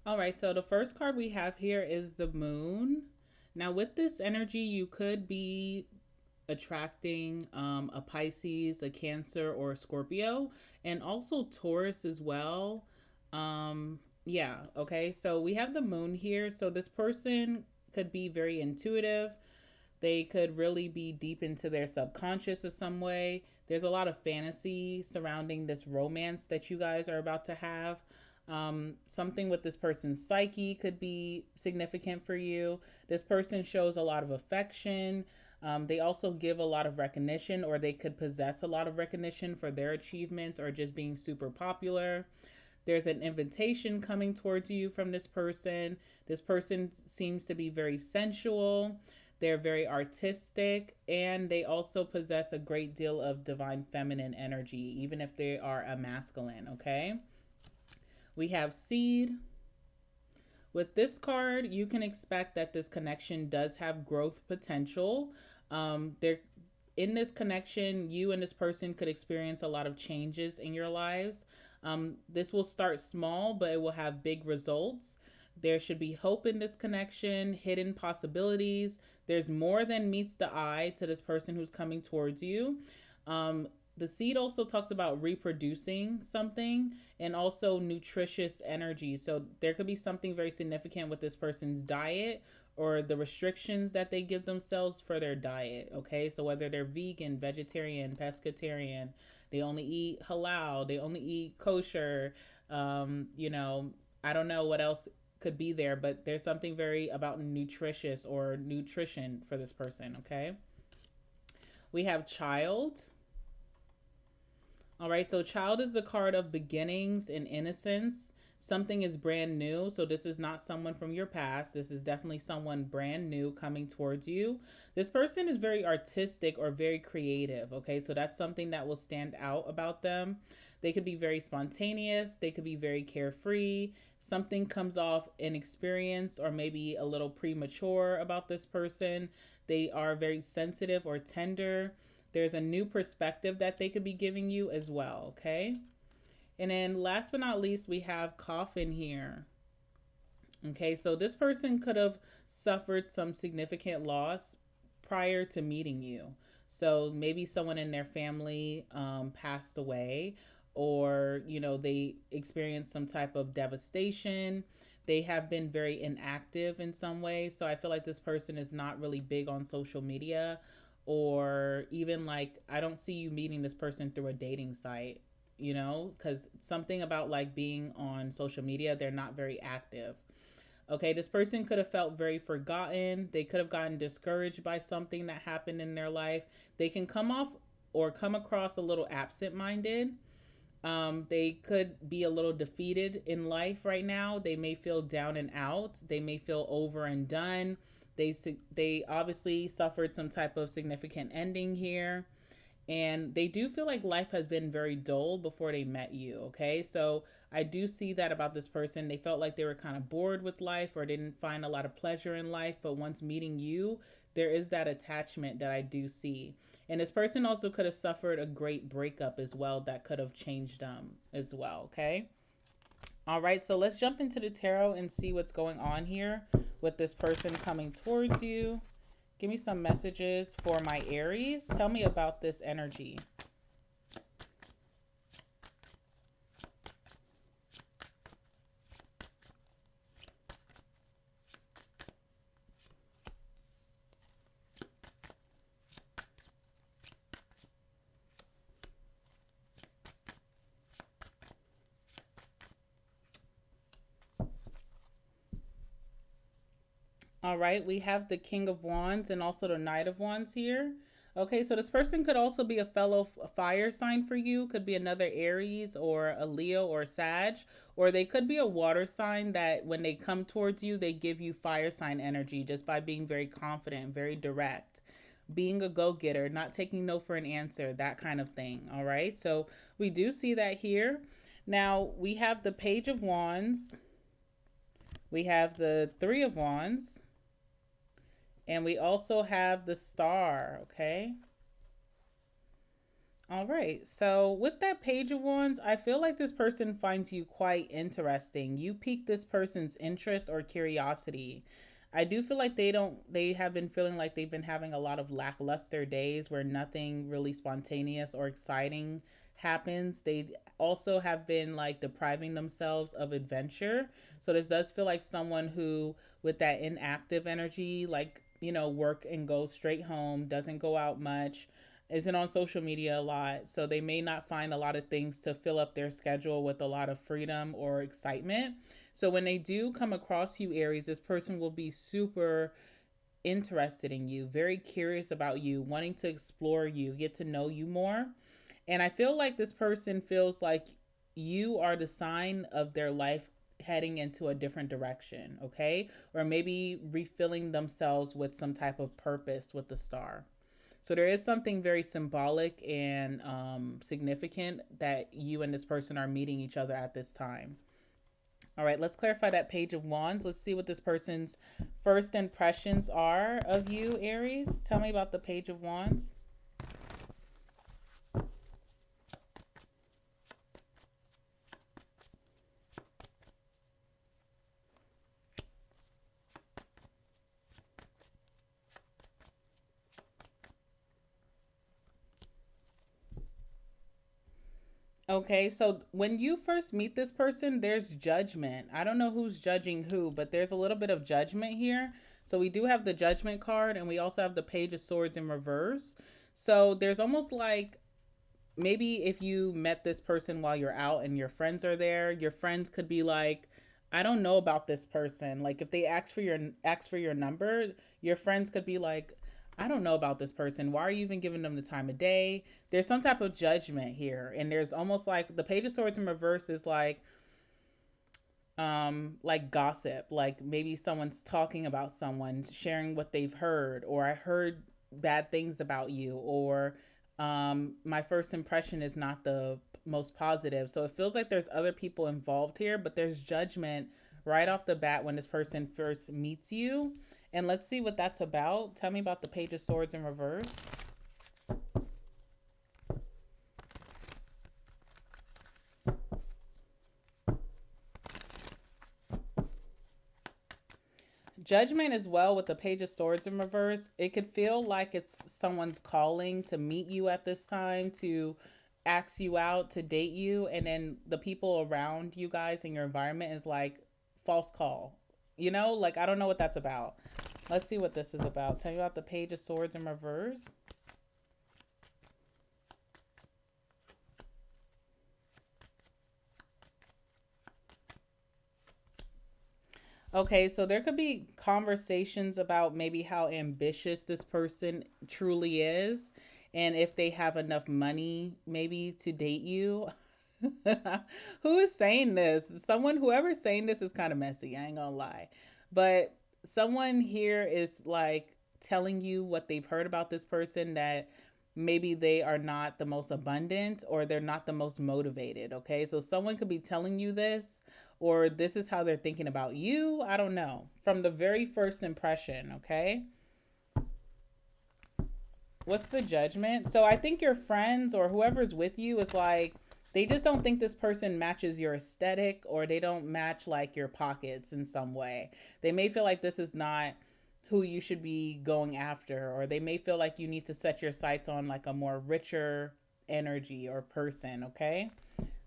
All right, so the first card we have here is the moon. Now, with this energy, you could be attracting a Pisces, a Cancer, or a Scorpio, and also Taurus as well. Yeah, okay, so we have the moon here. So this person could be very intuitive. They could really be deep into their subconscious in some way. There's a lot of fantasy surrounding this romance that you guys are about to have. Something with this person's psyche could be significant for you. This person shows a lot of affection. They also give a lot of recognition, or they could possess a lot of recognition for their achievements or just being super popular. There's an invitation coming towards you from this person. This person seems to be very sensual. They're very artistic, and they also possess a great deal of divine feminine energy, even if they are a masculine, okay? We have seed. With this card, you can expect that this connection does have growth potential. There, in this connection, you and this person could experience a lot of changes in your lives. This will start small, but it will have big results. There should be hope in this connection, hidden possibilities. There's more than meets the eye to this person who's coming towards you. The seed also talks about reproducing something and also nutritious energy. So there could be something very significant with this person's diet or the restrictions that they give themselves for their diet. Okay, so whether they're vegan, vegetarian, pescatarian, they only eat halal, they only eat kosher. You know, I don't know what else could be there, but there's something very about nutritious or nutrition for this person. Okay, we have child. All right, so child is the card of beginnings and innocence. Something is brand new. So, this is not someone from your past. This is definitely someone brand new coming towards you. This person is very artistic or very creative. Okay, so that's something that will stand out about them. They could be very spontaneous, they could be very carefree. Something comes off inexperienced or maybe a little premature about this person. They are very sensitive or tender. There's a new perspective that they could be giving you as well, okay? And then last but not least, we have coffin here. Okay, so this person could have suffered some significant loss prior to meeting you. So maybe someone in their family passed away, or they experienced some type of devastation. They have been very inactive in some way. So I feel like this person is not really big on social media, or even like I don't see you meeting this person through a dating site, because something about like being on social media, they're not very active. Okay, this person could have felt very forgotten. They could have gotten discouraged by something that happened in their life. They can come off or come across a little absent minded. They could be a little defeated in life right now. They may feel down and out. They may feel over and done. They obviously suffered some type of significant ending here, and they do feel like life has been very dull before they met you. Okay, so I do see that about this person. They felt like they were kind of bored with life or didn't find a lot of pleasure in life, but once meeting you, there is that attachment that I do see. And this person also could have suffered a great breakup as well that could have changed them as well. Okay, all right, so let's jump into the tarot and see what's going on here with this person coming towards you. Give me some messages for my Aries. Tell me about this energy. All right, we have the King of Wands and also the Knight of Wands here. Okay, so this person could also be a fellow fire sign for you. Could be another Aries or a Leo or a Sag. Or they could be a water sign that when they come towards you, they give you fire sign energy just by being very confident, very direct, being a go getter, not taking no for an answer, that kind of thing. All right, so we do see that here. Now we have the Page of Wands, we have the Three of Wands, and we also have the Star, okay? All right. So with that Page of Wands, I feel like this person finds you quite interesting. You pique this person's interest or curiosity. I do feel like they have been feeling like they've been having a lot of lackluster days where nothing really spontaneous or exciting happens. They also have been like depriving themselves of adventure. So this does feel like someone who with that inactive energy, like, work and go straight home, doesn't go out much, isn't on social media a lot, so they may not find a lot of things to fill up their schedule with a lot of freedom or excitement. So when they do come across you, Aries, this person will be super interested in you, very curious about you, wanting to explore you, get to know you more. And I feel like this person feels like you are the sign of their life heading into a different direction, okay? Or maybe refilling themselves with some type of purpose with the star. So there is something very symbolic and significant that you and this person are meeting each other at this time. All right, let's clarify that Page of Wands. Let's see what this person's first impressions are of you, Aries. Tell me about the Page of Wands. Okay, so when you first meet this person, there's judgment. I don't know who's judging who, but there's a little bit of judgment here. So we do have the judgment card, and we also have the Page of Swords in reverse. So there's almost like maybe if you met this person while you're out and your friends are there, your friends could be like, I don't know about this person. Like if they ask for your number, your friends could be like, I don't know about this person. Why are you even giving them the time of day? There's some type of judgment here. And there's almost like the Page of Swords in reverse is like gossip, like maybe someone's talking about someone, sharing what they've heard, or I heard bad things about you, or my first impression is not the most positive. So it feels like there's other people involved here, but there's judgment right off the bat when this person first meets you. And let's see what that's about. Tell me about the Page of Swords in reverse. Judgment as well with the Page of Swords in reverse. It could feel like it's someone's calling to meet you at this time, to ask you out, to date you, and then the people around you guys in your environment is like false call. Like I don't know what that's about. Let's see what this is about. Tell you about the Page of Swords in reverse. Okay, so there could be conversations about maybe how ambitious this person truly is and if they have enough money maybe to date you. Who is saying this? Whoever's saying this is kind of messy, I ain't gonna lie. But someone here is like telling you what they've heard about this person, that maybe they are not the most abundant or they're not the most motivated. Okay, so someone could be telling you this, or this is how they're thinking about you. I don't know. From the very first impression, okay? What's the judgment? So I think your friends or whoever's with you is like, they just don't think this person matches your aesthetic, or they don't match like your pockets in some way. They may feel like this is not who you should be going after, or they may feel like you need to set your sights on like a more richer energy or person, okay?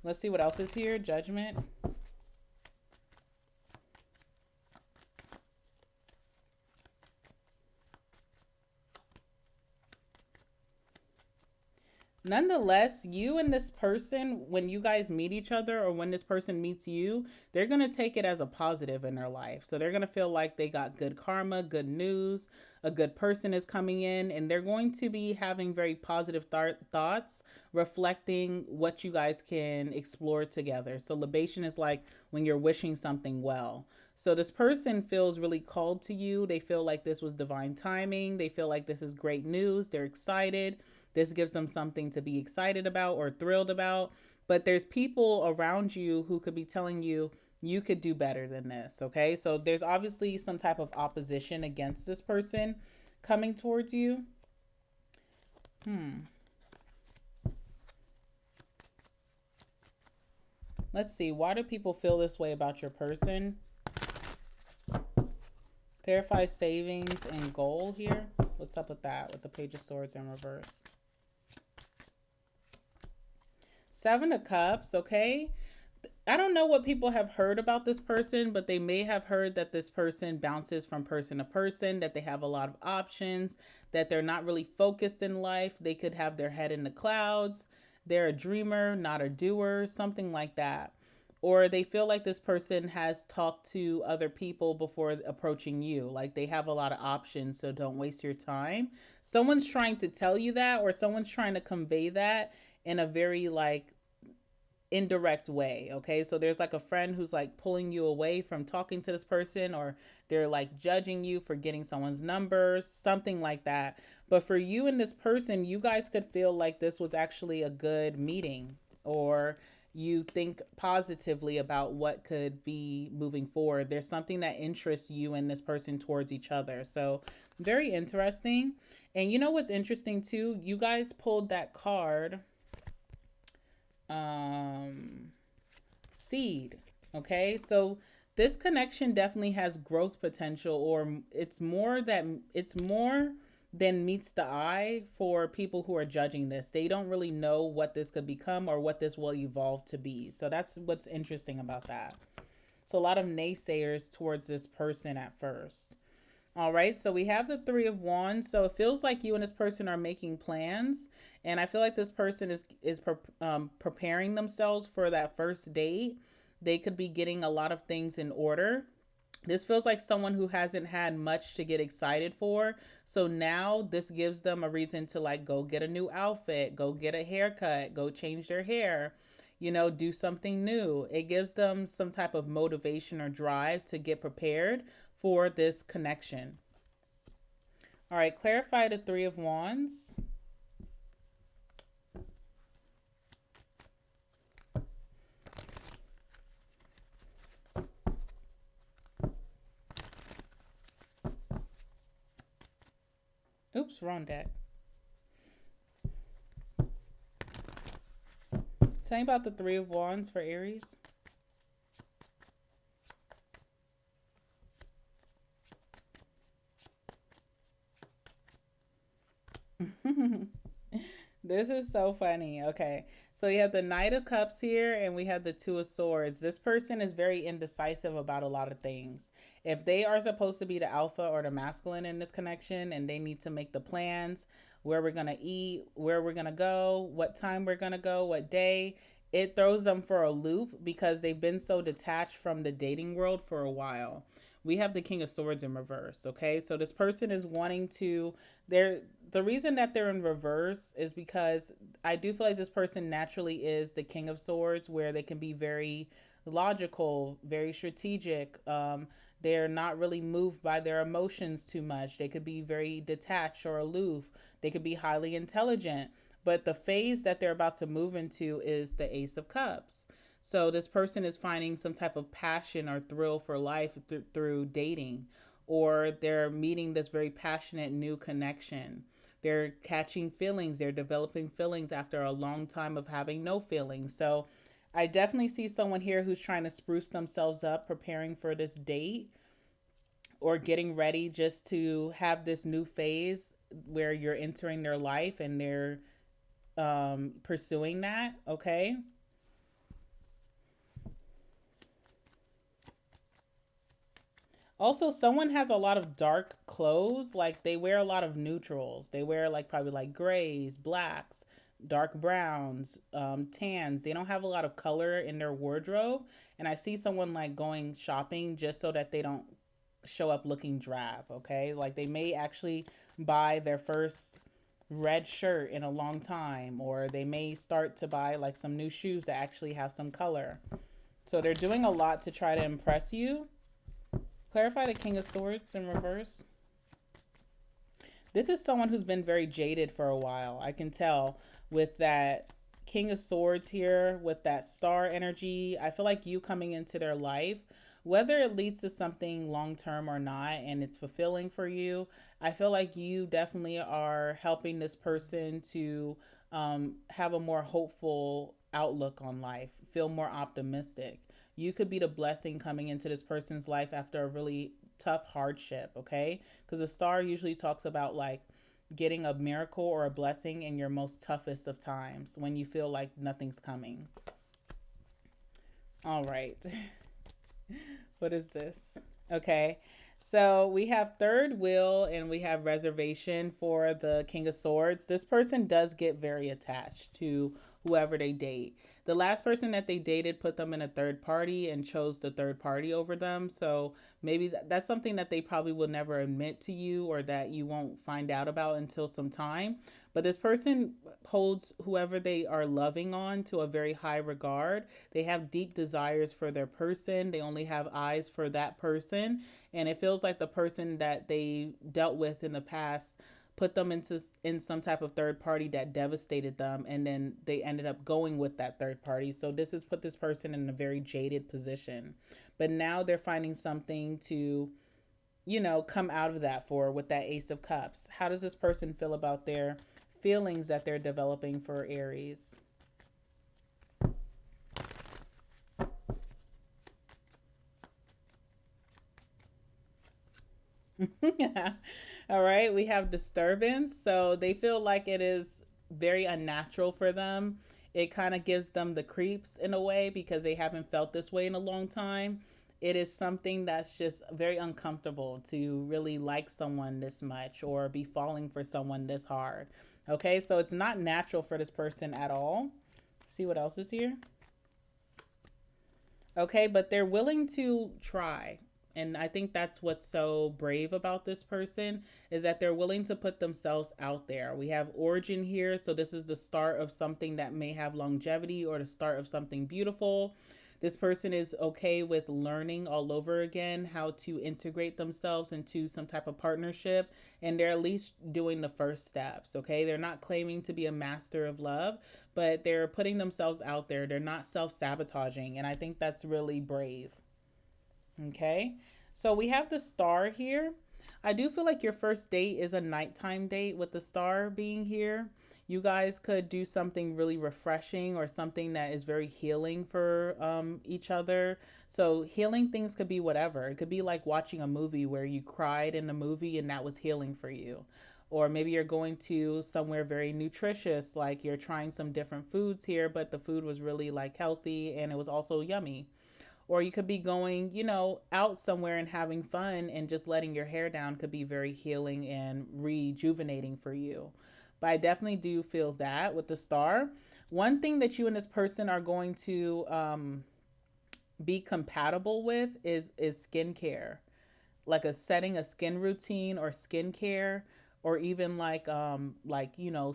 Let's see what else is here. Judgment. Nonetheless, you and this person, when you guys meet each other or when this person meets you, they're going to take it as a positive in their life. So they're going to feel like they got good karma, good news, a good person is coming in, and they're going to be having very positive thoughts, reflecting what you guys can explore together. So libation is like when you're wishing something well. So this person feels really called to you. They feel like this was divine timing. They feel like this is great news. They're excited. This gives them something to be excited about or thrilled about. But there's people around you who could be telling you, you could do better than this. Okay. So there's obviously some type of opposition against this person coming towards you. Hmm. Let's see. Why do people feel this way about your person? Clarify savings and goal here. What's up with that? With the Page of Swords in reverse. Seven of Cups, okay? I don't know what people have heard about this person, but they may have heard that this person bounces from person to person, that they have a lot of options, that they're not really focused in life. They could have their head in the clouds. They're a dreamer, not a doer, something like that. Or they feel like this person has talked to other people before approaching you. Like they have a lot of options, so don't waste your time. Someone's trying to tell you that, or someone's trying to convey that in a very like indirect way. Okay, so there's like a friend who's like pulling you away from talking to this person, or they're like judging you for getting someone's numbers, something like that. But for you and this person, you guys could feel like this was actually a good meeting, or you think positively about what could be moving forward. There's something that interests you and this person towards each other. So very interesting. And you know what's interesting too, you guys pulled that card, seed. Okay, so this connection definitely has growth potential, or it's more than meets the eye for people who are judging this. They don't really know what this could become or what this will evolve to be. So that's what's interesting about that. So a lot of naysayers towards this person at first. All right, so we have the Three of Wands. So it feels like you and this person are making plans, and I feel like this person is preparing themselves for that first date. They could be getting a lot of things in order. This feels like someone who hasn't had much to get excited for. So now this gives them a reason to like go get a new outfit, go get a haircut, go change their hair, you know, do something new. It gives them some type of motivation or drive to get prepared for this connection. All right, clarify the Three of Wands. Oops, wrong deck. Tell me about the Three of Wands for Aries. This is so funny. Okay. So we have the Knight of Cups here, and we have the Two of Swords. This person is very indecisive about a lot of things. If they are supposed to be the alpha or the masculine in this connection, and they need to make the plans, where we're going to eat, where we're going to go, what time we're going to go, what day, it throws them for a loop because they've been so detached from the dating world for a while. We have the King of Swords in reverse. Okay. So this person is wanting to, the reason that they're in reverse is because I do feel like this person naturally is the King of Swords, where they can be very logical, very strategic. They're not really moved by their emotions too much. They could be very detached or aloof. They could be highly intelligent. But the phase that they're about to move into is the Ace of Cups. So this person is finding some type of passion or thrill for life through dating, or they're meeting this very passionate new connection. They're catching feelings. They're developing feelings after a long time of having no feelings. So I definitely see someone here who's trying to spruce themselves up, preparing for this date, or getting ready just to have this new phase where you're entering their life and they're pursuing that. Okay. Also, someone has a lot of dark clothes. Like they wear a lot of neutrals. They wear like probably like grays, blacks, dark browns, tans. They don't have a lot of color in their wardrobe. And I see someone like going shopping just so that they don't show up looking drab. Okay. Like they may actually buy their first red shirt in a long time, or they may start to buy like some new shoes that actually have some color. So they're doing a lot to try to impress you. Clarify the King of Swords in reverse. This is someone who's been very jaded for a while. I can tell with that King of Swords here, with that star energy. I feel like you coming into their life, whether it leads to something long term or not, and it's fulfilling for you, I feel like you definitely are helping this person to have a more hopeful outlook on life, feel more optimistic. You could be the blessing coming into this person's life after a really tough hardship, okay? Because the star usually talks about like getting a miracle or a blessing in your most toughest of times when you feel like nothing's coming. All right. What is this? Okay. So we have third wheel and we have reservation for the King of Swords. This person does get very attached to whoever they date. The last person that they dated put them in a third party and chose the third party over them. So maybe that's something that they probably will never admit to you or that you won't find out about until some time. But this person holds whoever they are loving on to a very high regard. They have deep desires for their person. They only have eyes for that person. And it feels like the person that they dealt with in the past put them in some type of third party that devastated them, and then they ended up going with that third party. So this has put this person in a very jaded position, but now they're finding something to, come out of that for with that Ace of Cups. How does this person feel about their feelings that they're developing for Aries? All right, we have disturbance. So they feel like it is very unnatural for them. It kind of gives them the creeps in a way because they haven't felt this way in a long time. It is something that's just very uncomfortable to really like someone this much or be falling for someone this hard. Okay, so it's not natural for this person at all. See what else is here? Okay, but they're willing to try. And I think that's what's so brave about this person is that they're willing to put themselves out there. We have origin here, so this is the start of something that may have longevity or the start of something beautiful. This person is okay with learning all over again how to integrate themselves into some type of partnership, and they're at least doing the first steps, okay? They're not claiming to be a master of love, but they're putting themselves out there. They're not self-sabotaging, and I think that's really brave. Okay, so we have the star here. I do feel like your first date is a nighttime date with the star being here. You guys could do something really refreshing or something that is very healing for each other. So, healing things could be whatever. It could be like watching a movie where you cried in the movie and that was healing for you. Or maybe you're going to somewhere very nutritious, like you're trying some different foods here, but the food was really like healthy and it was also yummy. Or you could be going, out somewhere and having fun and just letting your hair down could be very healing and rejuvenating for you. But I definitely do feel that with the star. One thing that you and this person are going to be compatible with is skincare, like a setting a skin routine or skincare, or even like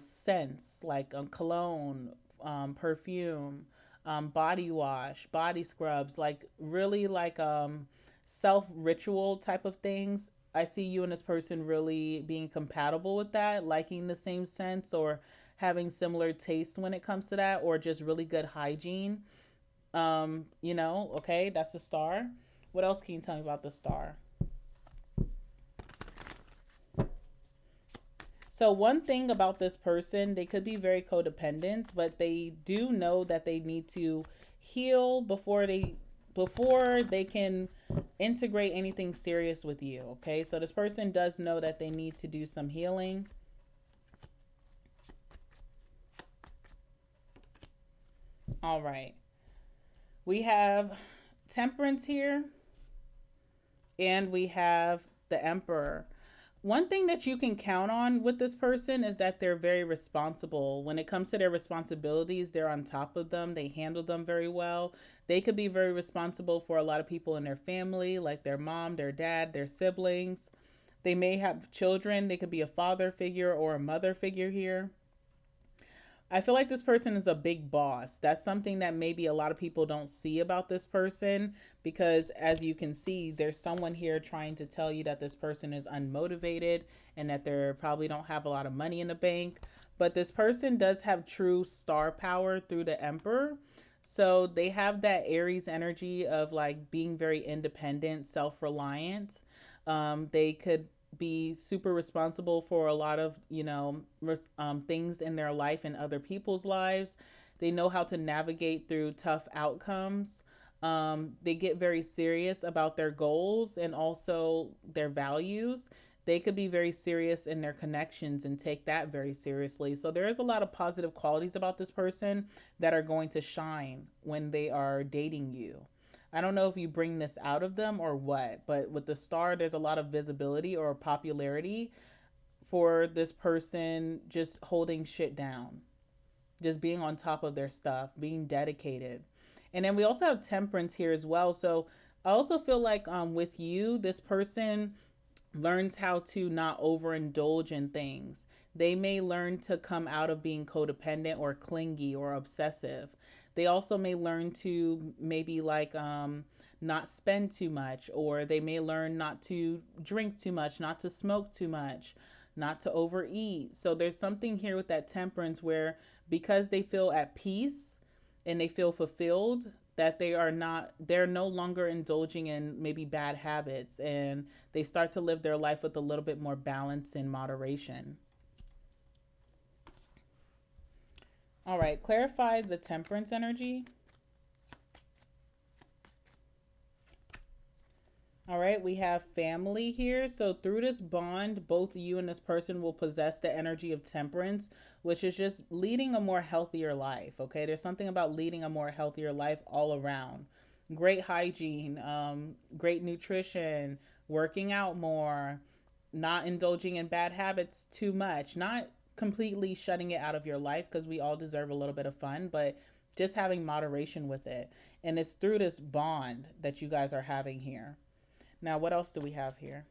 scents like cologne, perfume, body wash, body scrubs, like really like self ritual type of things. I see you and this person really being compatible with that, liking the same scents or having similar tastes when it comes to that, or just really good hygiene. Okay, that's the star. What else can you tell me about the star? So, one thing about this person, they could be very codependent, but they do know that they need to heal before they can integrate anything serious with you. Okay? So, this person does know that they need to do some healing. All right. We have Temperance here, and we have the Emperor. One thing that you can count on with this person is that they're very responsible. When it comes to their responsibilities, they're on top of them. They handle them very well. They could be very responsible for a lot of people in their family, like their mom, their dad, their siblings. They may have children. They could be a father figure or a mother figure here. I feel like this person is a big boss. That's something that maybe a lot of people don't see about this person because, as you can see, there's someone here trying to tell you that this person is unmotivated and that they probably don't have a lot of money in the bank. But this person does have true star power through the Emperor. So they have that Aries energy of like being very independent, self reliant. They could be super responsible for a lot of things in their life and other people's lives. They know how to navigate through tough outcomes. They get very serious about their goals and also their values. They could be very serious in their connections and take that very seriously. So there is a lot of positive qualities about this person that are going to shine when they are dating you. I don't know if you bring this out of them or what, but with the star, there's a lot of visibility or popularity for this person just holding shit down, just being on top of their stuff, being dedicated. And then we also have temperance here as well. So I also feel like with you, this person learns how to not overindulge in things. They may learn to come out of being codependent or clingy or obsessive. They also may learn to maybe like not spend too much, or they may learn not to drink too much, not to smoke too much, not to overeat. So there's something here with that temperance where because they feel at peace and they feel fulfilled, that they're no longer indulging in maybe bad habits, and they start to live their life with a little bit more balance and moderation. All right, clarify the temperance energy. All right, we have family here. So through this bond, both you and this person will possess the energy of temperance, which is just leading a more healthier life. Okay, there's something about leading a more healthier life all around. Great hygiene, great nutrition, working out more, not indulging in bad habits too much, not completely shutting it out of your life because we all deserve a little bit of fun, but just having moderation with it. And it's through this bond that you guys are having here. Now, what else do we have here?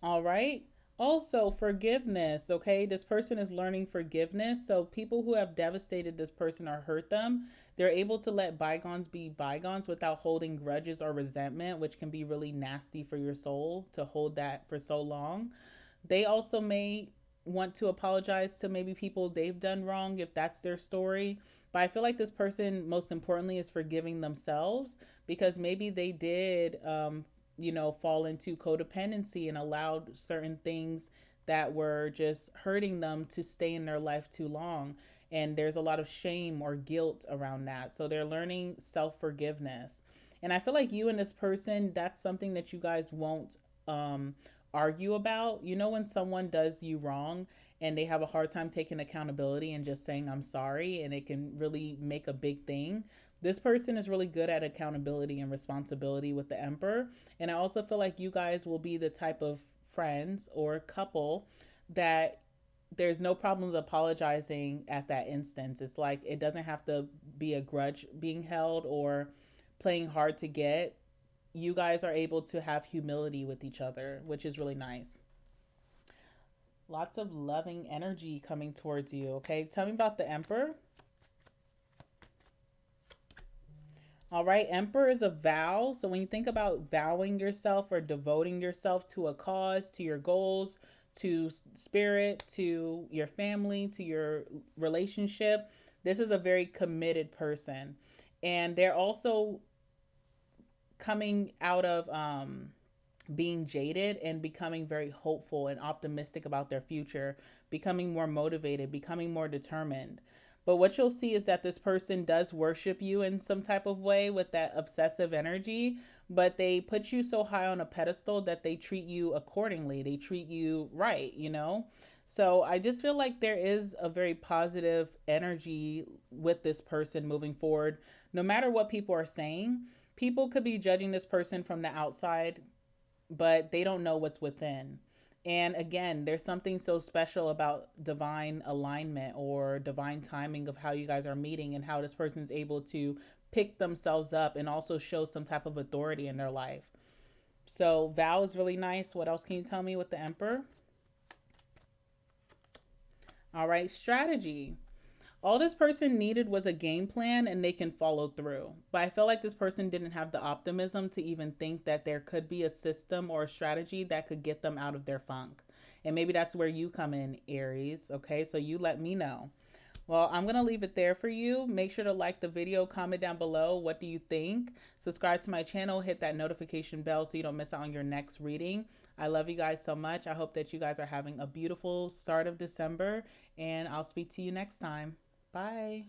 All right. Also, forgiveness. Okay. This person is learning forgiveness. So, people who have devastated this person or hurt them, they're able to let bygones be bygones without holding grudges or resentment, which can be really nasty for your soul to hold that for so long. They also may want to apologize to maybe people they've done wrong if that's their story. But I feel like this person, most importantly, is forgiving themselves because maybe they did, fall into codependency and allowed certain things that were just hurting them to stay in their life too long. And there's a lot of shame or guilt around that. So they're learning self forgiveness. And I feel like you and this person, that's something that you guys won't argue about. You know, when someone does you wrong and they have a hard time taking accountability and just saying, I'm sorry, and it can really make a big thing. This person is really good at accountability and responsibility with the Emperor. And I also feel like you guys will be the type of friends or couple that there's no problems apologizing at that instance. It's like it doesn't have to be a grudge being held or playing hard to get. You guys are able to have humility with each other, which is really nice. Lots of loving energy coming towards you. Okay, tell me about the Emperor. All right, Emperor is a vow. So when you think about vowing yourself or devoting yourself to a cause, to your goals, to spirit, to your family, to your relationship, this is a very committed person. And they're also coming out of being jaded and becoming very hopeful and optimistic about their future, becoming more motivated, becoming more determined. But what you'll see is that this person does worship you in some type of way with that obsessive energy, but they put you so high on a pedestal that they treat you accordingly. They treat you right, you know? So I just feel like there is a very positive energy with this person moving forward. No matter what people are saying, people could be judging this person from the outside, but they don't know what's within. And again, there's something so special about divine alignment or divine timing of how you guys are meeting and how this person's able to pick themselves up and also show some type of authority in their life. So, vow is really nice. What else can you tell me with the Emperor? All right, strategy. All this person needed was a game plan and they can follow through. But I feel like this person didn't have the optimism to even think that there could be a system or a strategy that could get them out of their funk. And maybe that's where you come in, Aries. Okay, so you let me know. Well, I'm going to leave it there for you. Make sure to like the video, comment down below. What do you think? Subscribe to my channel, hit that notification bell so you don't miss out on your next reading. I love you guys so much. I hope that you guys are having a beautiful start of December, and I'll speak to you next time. Bye.